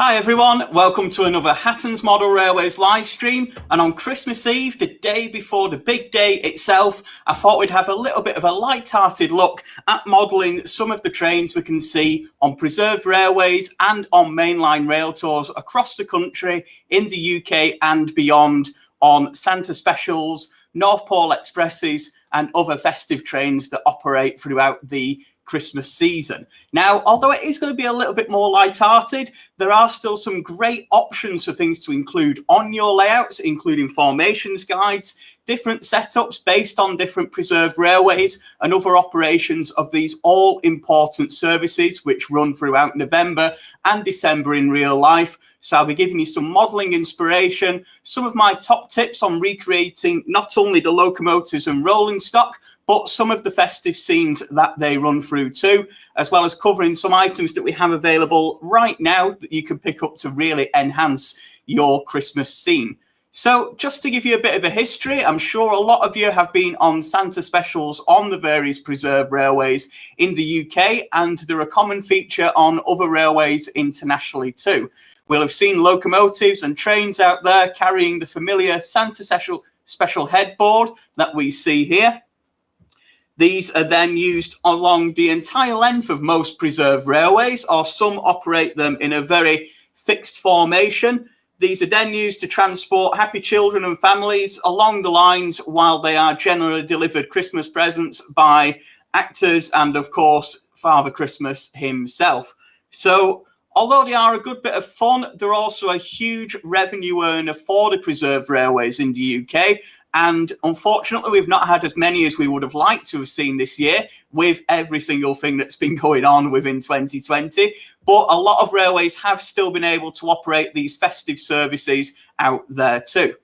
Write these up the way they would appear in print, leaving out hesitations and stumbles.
Hi everyone, welcome to another Hatton's Model Railways live stream, and on Christmas Eve, the day before the big day itself, I thought we'd have a little bit of a light-hearted look at modelling some of the trains we can see on preserved railways and on mainline rail tours across the country, in the UK and beyond, on Santa Specials, North Pole Expresses and other festive trains that operate throughout the Christmas season. Now, although it is going to be a little bit more light-hearted, there are still some great options for things to include on your layouts, including formations guides, different setups based on different preserved railways and other operations of these all-important services which run throughout November and December in real life. So I'll be giving you some modelling inspiration, some of my top tips on recreating not only the locomotives and rolling stock, but some of the festive scenes that they run through too, as well as covering some items that we have available right now that you can pick up to really enhance your Christmas scene. So just to give you a bit of a history, I'm sure a lot of you have been on Santa Specials on the various preserved railways in the UK, and they're a common feature on other railways internationally too. We'll have seen locomotives and trains out there carrying the familiar Santa Special headboard that we see here. These are then used along the entire length of most preserved railways, or some operate them in a very fixed formation. These are then used to transport happy children and families along the lines while they are generally delivered Christmas presents by actors and, of course, Father Christmas himself. So, although they are a good bit of fun, they're also a huge revenue earner for the preserved railways in the UK. And unfortunately, we've not had as many as we would have liked to have seen this year with every single thing that's been going on within 2020. But a lot of railways have still been able to operate these festive services out there too.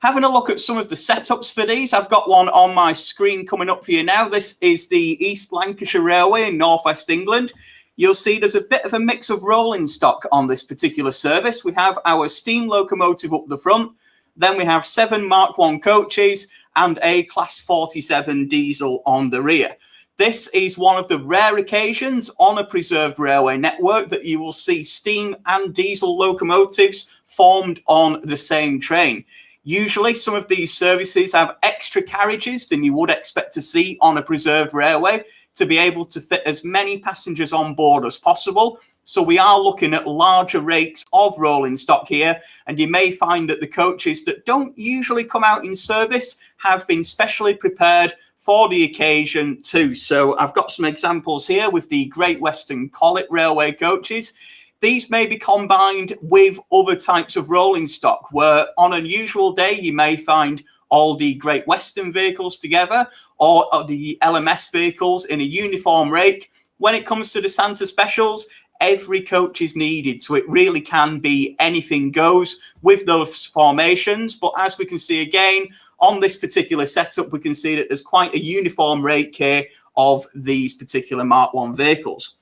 Having a look at some of the setups for these, I've got one on my screen coming up for you now. This is the East Lancashire Railway in North West England. You'll see there's a bit of a mix of rolling stock on this particular service. We have our steam locomotive up the front. Then we have 7 Mark I coaches and a Class 47 diesel on the rear. This is one of the rare occasions on a preserved railway network that you will see steam and diesel locomotives formed on the same train. Usually some of these services have extra carriages than you would expect to see on a preserved railway to be able to fit as many passengers on board as possible. So we are looking at larger rakes of rolling stock here, and you may find that the coaches that don't usually come out in service have been specially prepared for the occasion too. So I've got some examples here with the Great Western Collet Railway coaches. These may be combined with other types of rolling stock, where on an unusual day you may find all the Great Western vehicles together or the LMS vehicles in a uniform rake. When it comes to the Santa Specials, every coach is needed, so it really can be anything goes with those formations. But as we can see again, on this particular setup, we can see that there's quite a uniform rake here of these particular Mark I vehicles.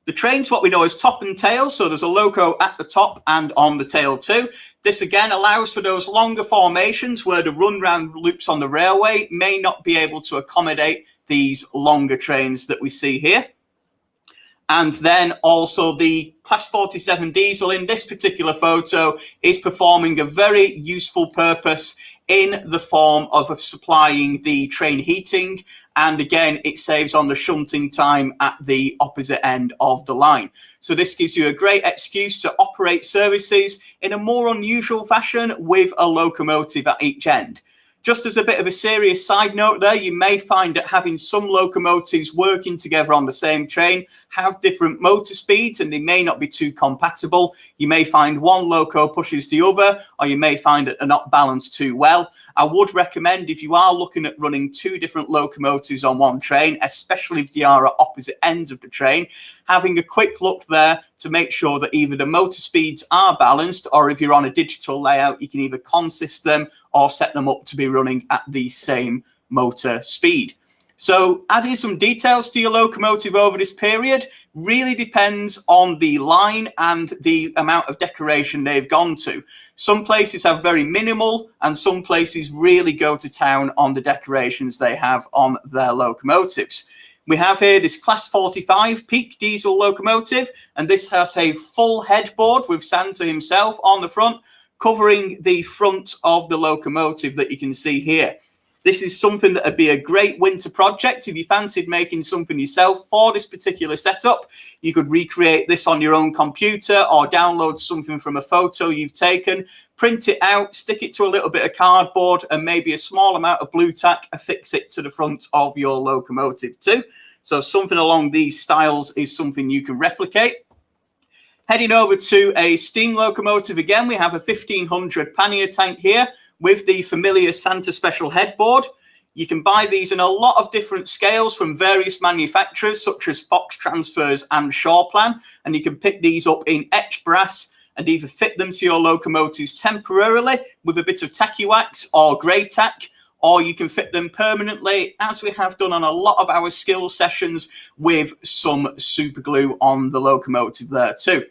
The train's what we know as top and tail, so there's a loco at the top and on the tail too. This again allows for those longer formations where the run-round loops on the railway may not be able to accommodate these longer trains that we see here. And then also the Class 47 diesel in this particular photo is performing a very useful purpose in the form of supplying the train heating. And again, it saves on the shunting time at the opposite end of the line. So this gives you a great excuse to operate services in a more unusual fashion with a locomotive at each end. Just as a bit of a serious side note there, you may find that having some locomotives working together on the same train have different motor speeds and they may not be too compatible. You may find one loco pushes the other, or you may find that they're not balanced too well. I would recommend, if you are looking at running 2 different locomotives on one train, especially if they are at opposite ends of the train, having a quick look there to make sure that either the motor speeds are balanced, or if you're on a digital layout, you can either consist them or set them up to be running at the same motor speed. So adding some details to your locomotive over this period really depends on the line and the amount of decoration they've gone to. Some places have very minimal and some places really go to town on the decorations they have on their locomotives. We have here this Class 45 peak diesel locomotive, and this has a full headboard with Santa himself on the front, covering the front of the locomotive that you can see here. This is something that would be a great winter project. If you fancied making something yourself for this particular setup, you could recreate this on your own computer or download something from a photo you've taken, print it out, stick it to a little bit of cardboard and maybe a small amount of blue tack, affix it to the front of your locomotive too. So something along these styles is something you can replicate. Heading over to a steam locomotive again, we have a 1500 pannier tank here with the familiar Santa Special headboard. You can buy these in a lot of different scales from various manufacturers such as Fox Transfers and Shawplan, and you can pick these up in etched brass and either fit them to your locomotives temporarily with a bit of tacky wax or grey tack, or you can fit them permanently, as we have done on a lot of our skills sessions, with some super glue on the locomotive there too.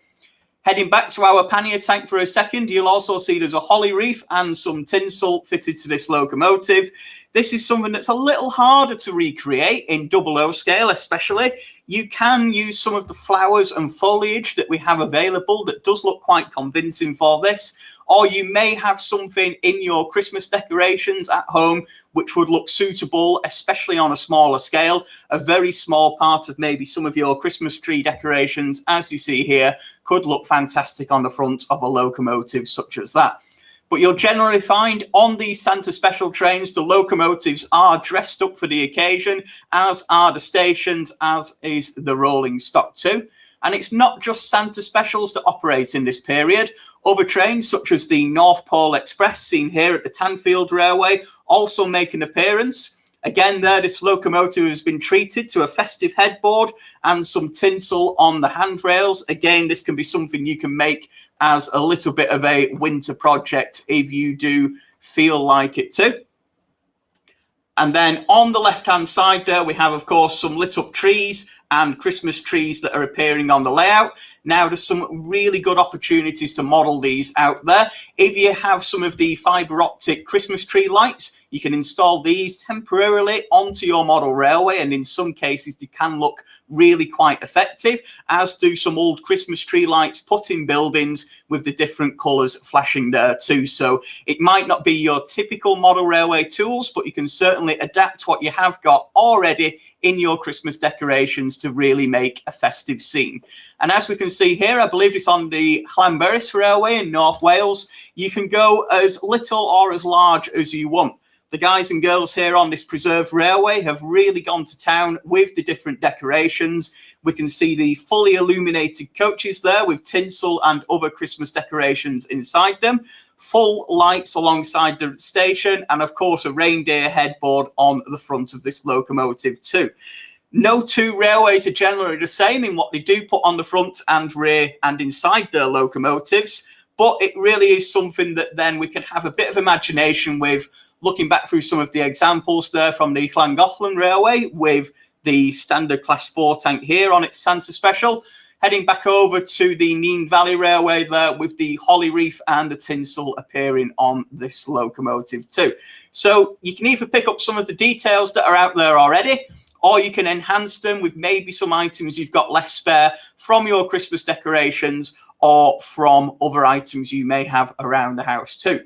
Heading back to our pannier tank for a second, you'll also see there's a holly reef and some tinsel fitted to this locomotive. This is something that's a little harder to recreate in 00 scale especially. You can use some of the flowers and foliage that we have available that does look quite convincing for this, or you may have something in your Christmas decorations at home which would look suitable, especially on a smaller scale. A very small part of maybe some of your Christmas tree decorations, as you see here, could look fantastic on the front of a locomotive such as that. But you'll generally find on these Santa Special trains, the locomotives are dressed up for the occasion, as are the stations, as is the rolling stock too. And it's not just Santa Specials that operate in this period. Other trains, such as the North Pole Express, seen here at the Tanfield Railway, also make an appearance. Again, there, this locomotive has been treated to a festive headboard and some tinsel on the handrails. Again, this can be something you can make as a little bit of a winter project if you do feel like it too. And then on the left-hand side there, we have, of course, some lit up trees and Christmas trees that are appearing on the layout. Now, there's some really good opportunities to model these out there. If you have some of the fibre optic Christmas tree lights, you can install these temporarily onto your model railway, and in some cases they can look really quite effective, as do some old Christmas tree lights put in buildings with the different colours flashing there too. So it might not be your typical model railway tools, but you can certainly adapt what you have got already in your Christmas decorations to really make a festive scene. And as we can see here, I believe it's on the Llanberis Railway in North Wales, you can go as little or as large as you want. The guys and girls here on this preserved railway have really gone to town with the different decorations. We can see the fully illuminated coaches there with tinsel and other Christmas decorations inside them, full lights alongside the station, and of course a reindeer headboard on the front of this locomotive too. No two railways are generally the same in what they do put on the front and rear and inside their locomotives, but it really is something that then we can have a bit of imagination with, looking back through some of the examples there from the Llangollen Railway with the standard Class 4 tank here on its Santa Special, heading back over to the Nene Valley Railway there with the holly reef and the tinsel appearing on this locomotive too. So you can either pick up some of the details that are out there already, or you can enhance them with maybe some items you've got left spare from your Christmas decorations or from other items you may have around the house too.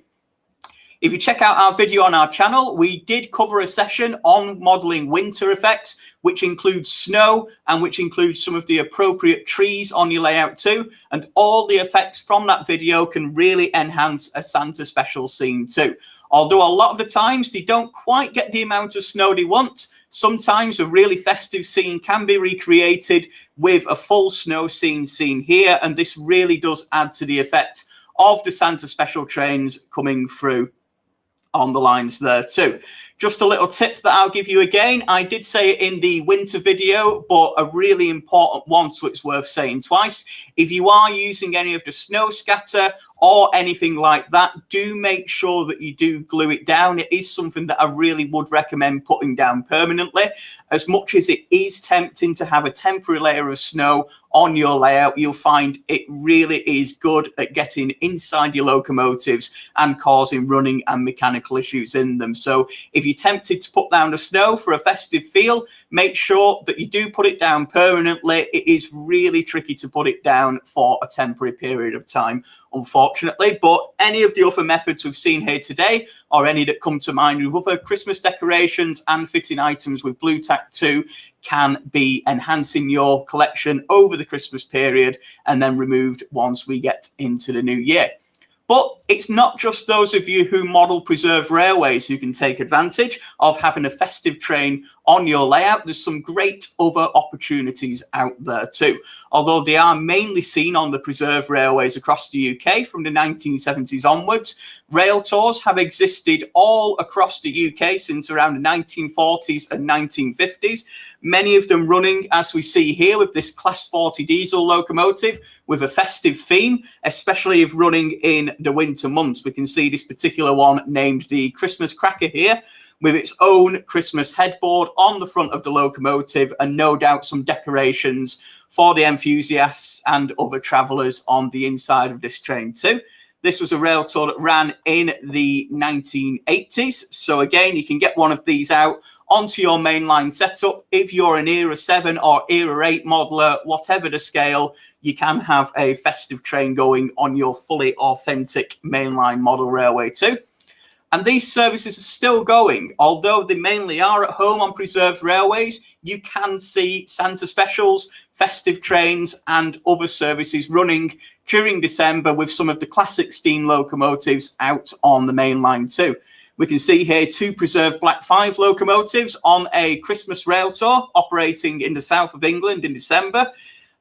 If you check out our video on our channel, we did cover a session on modelling winter effects, which includes snow and which includes some of the appropriate trees on your layout too. And all the effects from that video can really enhance a Santa Special scene too. Although a lot of the times they don't quite get the amount of snow they want, sometimes a really festive scene can be recreated with a full snow scene seen here. And this really does add to the effect of the Santa Special trains coming through on the lines there too. Just a little tip that I'll give you again. I did say it in the winter video, but a really important one, so it's worth saying twice. If you are using any of the snow scatter or anything like that, do make sure that you do glue it down. It is something that I really would recommend putting down permanently. As much as it is tempting to have a temporary layer of snow on your layout, you'll find it really is good at getting inside your locomotives and causing running and mechanical issues in them. So if you're tempted to put down the snow for a festive feel, make sure that you do put it down permanently. It is really tricky to put it down for a temporary period of time, unfortunately. But any of the other methods we've seen here today, or any that come to mind with other Christmas decorations and fitting items with Blue Tack 2, can be enhancing your collection over the Christmas period and then removed once we get into the new year. But it's not just those of you who model preserved railways who can take advantage of having a festive train on your layout. There's some great other opportunities out there too. Although they are mainly seen on the preserved railways across the UK from the 1970s onwards, rail tours have existed all across the UK since around the 1940s and 1950s. Many of them running, as we see here, with this Class 40 diesel locomotive with a festive theme, especially if running in the winter months. We can see this particular one named the Christmas Cracker here, with its own Christmas headboard on the front of the locomotive, and no doubt some decorations for the enthusiasts and other travellers on the inside of this train too. This was a rail tour that ran in the 1980s. So again, you can get one of these out onto your mainline setup. If you're an Era 7 or Era 8 modeler, whatever the scale, you can have a festive train going on your fully authentic mainline model railway too. And these services are still going. Although they mainly are at home on preserved railways, you can see Santa specials, festive trains and other services running during December with some of the classic steam locomotives out on the mainline too. We can see here 2 preserved Black 5 locomotives on a Christmas rail tour operating in the south of England in December.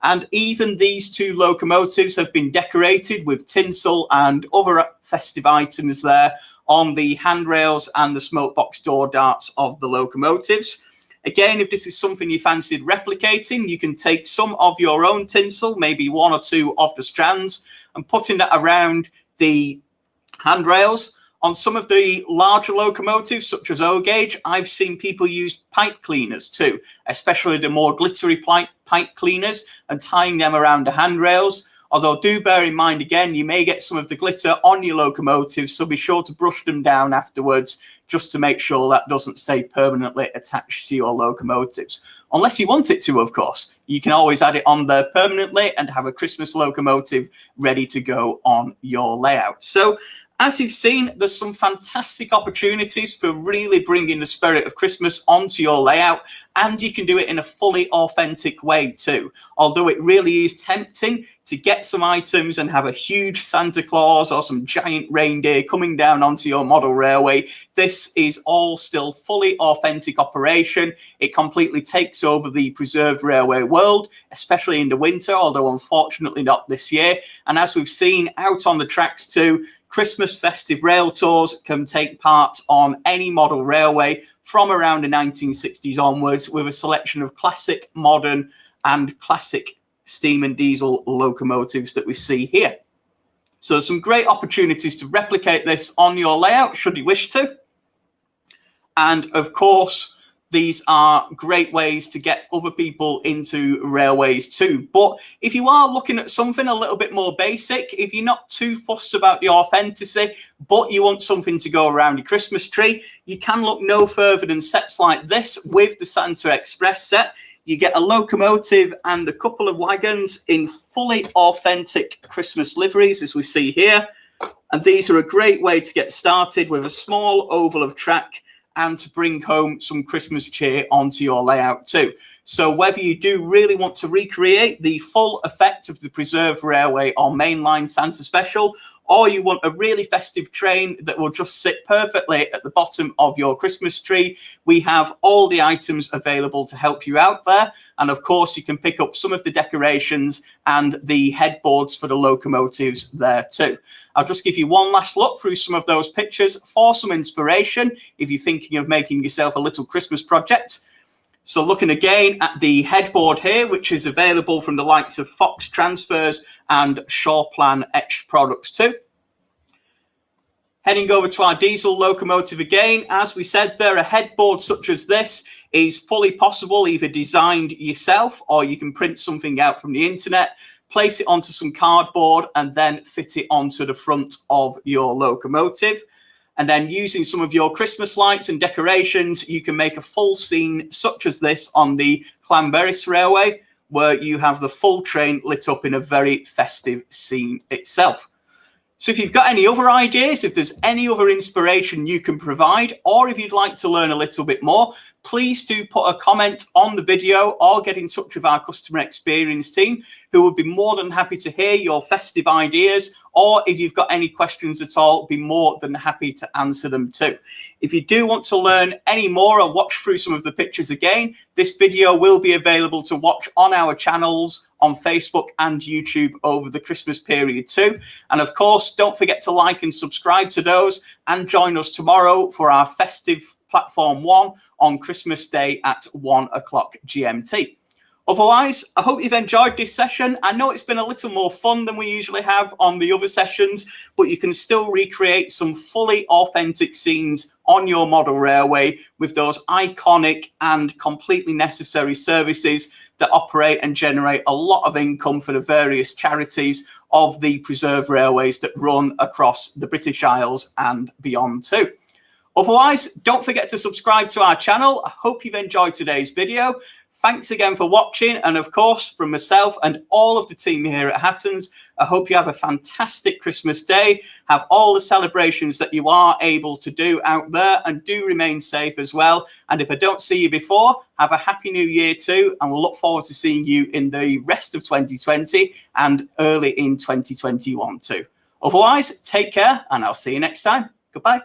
And even these 2 locomotives have been decorated with tinsel and other festive items there on the handrails and the smokebox door darts of the locomotives. Again, if this is something you fancied replicating, you can take some of your own tinsel, maybe 1 or 2 of the strands, and putting that around the handrails. On some of the larger locomotives, such as O-Gauge, I've seen people use pipe cleaners too, especially the more glittery pipe cleaners, and tying them around the handrails. Although do bear in mind, again, you may get some of the glitter on your locomotives, so be sure to brush them down afterwards just to make sure that doesn't stay permanently attached to your locomotives. Unless you want it to, of course. You can always add it on there permanently and have a Christmas locomotive ready to go on your layout. So, as you've seen, there's some fantastic opportunities for really bringing the spirit of Christmas onto your layout, and you can do it in a fully authentic way too. Although it really is tempting to get some items and have a huge Santa Claus or some giant reindeer coming down onto your model railway, this is all still fully authentic operation. It completely takes over the preserved railway world, especially in the winter, although unfortunately not this year. And as we've seen out on the tracks too, Christmas festive rail tours can take part on any model railway from around the 1960s onwards, with a selection of classic, modern and classic steam and diesel locomotives that we see here. So some great opportunities to replicate this on your layout should you wish to. And of course, these are great ways to get other people into railways too. But if you are looking at something a little bit more basic, if you're not too fussed about the authenticity, but you want something to go around your Christmas tree, you can look no further than sets like this with the Santa Express set. You get a locomotive and a couple of wagons in fully authentic Christmas liveries, as we see here. And these are a great way to get started with a small oval of track and to bring home some Christmas cheer onto your layout too. So whether you do really want to recreate the full effect of the preserved railway or mainline Santa special, or you want a really festive train that will just sit perfectly at the bottom of your Christmas tree, we have all the items available to help you out there. And of course, you can pick up some of the decorations and the headboards for the locomotives there too. I'll just give you one last look through some of those pictures for some inspiration if you're thinking of making yourself a little Christmas project. So looking again at the headboard here, which is available from the likes of Fox Transfers and Shawplan etched products too. Heading over to our diesel locomotive again, as we said there, a headboard such as this is fully possible, either designed yourself or you can print something out from the internet, place it onto some cardboard and then fit it onto the front of your locomotive. And then using some of your Christmas lights and decorations, you can make a full scene such as this on the Llanberis Railway, where you have the full train lit up in a very festive scene itself. So if you've got any other ideas, if there's any other inspiration you can provide, or if you'd like to learn a little bit more, please do put a comment on the video or get in touch with our customer experience team, who would be more than happy to hear your festive ideas, or if you've got any questions at all, be more than happy to answer them too. If you do want to learn any more or watch through some of the pictures again, this video will be available to watch on our channels on Facebook and YouTube over the Christmas period too. And of course, don't forget to like and subscribe to those and join us tomorrow for our Festive Platform 1 on Christmas Day at 1 o'clock GMT. Otherwise, I hope you've enjoyed this session. I know it's been a little more fun than we usually have on the other sessions, but you can still recreate some fully authentic scenes on your model railway with those iconic and completely necessary services that operate and generate a lot of income for the various charities of the preserved railways that run across the British Isles and beyond too. Otherwise, don't forget to subscribe to our channel. I hope you've enjoyed today's video. Thanks again for watching, and of course, from myself and all of the team here at Hattons, I hope you have a fantastic Christmas day, have all the celebrations that you are able to do out there, and do remain safe as well. And if I don't see you before, have a happy new year too, and we'll look forward to seeing you in the rest of 2020 and early in 2021 too. Otherwise, take care, and I'll see you next time. Goodbye.